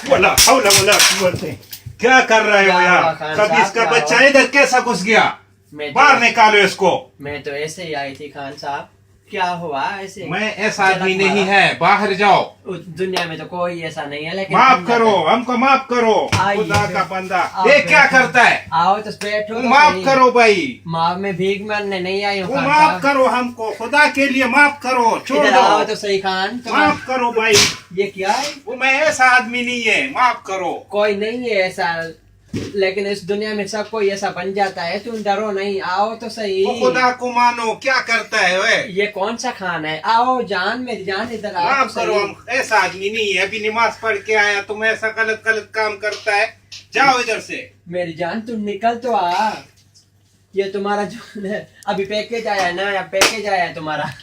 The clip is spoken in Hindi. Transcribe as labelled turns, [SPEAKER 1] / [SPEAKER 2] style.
[SPEAKER 1] बोला हौला बोला बोलते क्या कर रहे हो यार?
[SPEAKER 2] खान
[SPEAKER 1] कभी
[SPEAKER 2] साहब,
[SPEAKER 1] इसका
[SPEAKER 2] क्या
[SPEAKER 1] बच्चा
[SPEAKER 2] हुआ?
[SPEAKER 1] इधर कैसा घुस गया?
[SPEAKER 2] मैं तो-
[SPEAKER 1] बाहर निकालो इसको।
[SPEAKER 2] मैं तो ऐसे ही आई थी खान साहब, क्या हुआ ऐसे?
[SPEAKER 1] मैं ऐसा आदमी
[SPEAKER 2] झलक
[SPEAKER 1] नहीं
[SPEAKER 2] मारा।
[SPEAKER 1] है, बाहर जाओ।
[SPEAKER 2] उस दुनिया में तो कोई ऐसा नहीं है, लेकिन
[SPEAKER 1] माफ
[SPEAKER 2] हम
[SPEAKER 1] करो,
[SPEAKER 2] जाते हैं।
[SPEAKER 1] हमको माफ करो।
[SPEAKER 2] आइए
[SPEAKER 1] खुदा
[SPEAKER 2] फिर।
[SPEAKER 1] का बंदा
[SPEAKER 2] आप
[SPEAKER 1] ये क्या
[SPEAKER 2] बैठो।
[SPEAKER 1] करता है?
[SPEAKER 2] आओ तो बैठो, तो
[SPEAKER 1] माफ
[SPEAKER 2] सही।
[SPEAKER 1] करो भाई,
[SPEAKER 2] माँ में भीख मांगने नहीं आई हूँ
[SPEAKER 1] वो
[SPEAKER 2] खान
[SPEAKER 1] माफ
[SPEAKER 2] साहब।
[SPEAKER 1] करो हमको, खुदा के लिए माफ करो, छोड़
[SPEAKER 2] इधर आओ
[SPEAKER 1] दो।
[SPEAKER 2] तो सही खान। तो
[SPEAKER 1] माफ करो भाई,
[SPEAKER 2] ये क्या है?
[SPEAKER 1] वो मैं ऐसा आदमी नहीं है, माफ करो।
[SPEAKER 2] कोई नहीं है ऐसा, लेकिन इस दुनिया में सब कोई ऐसा बन जाता है। तुम डरो नहीं, आओ तो सही।
[SPEAKER 1] वो खुदा को मानो, क्या करता है वे?
[SPEAKER 2] ये कौन सा खान है? आओ जान, मेरी जान, इधर आओ तो
[SPEAKER 1] माफ करो,
[SPEAKER 2] सही।
[SPEAKER 1] हम ऐसा आदमी नहीं है। अभी नमाज पढ़ के आया, तुम ऐसा गलत गलत काम करता है। जाओ इधर से।
[SPEAKER 2] मेरी जान तुम निकल तो आ। ये तुम्हारा जो है, अभी पैकेज आया है ना, या पैकेज आया है तुम्हारा।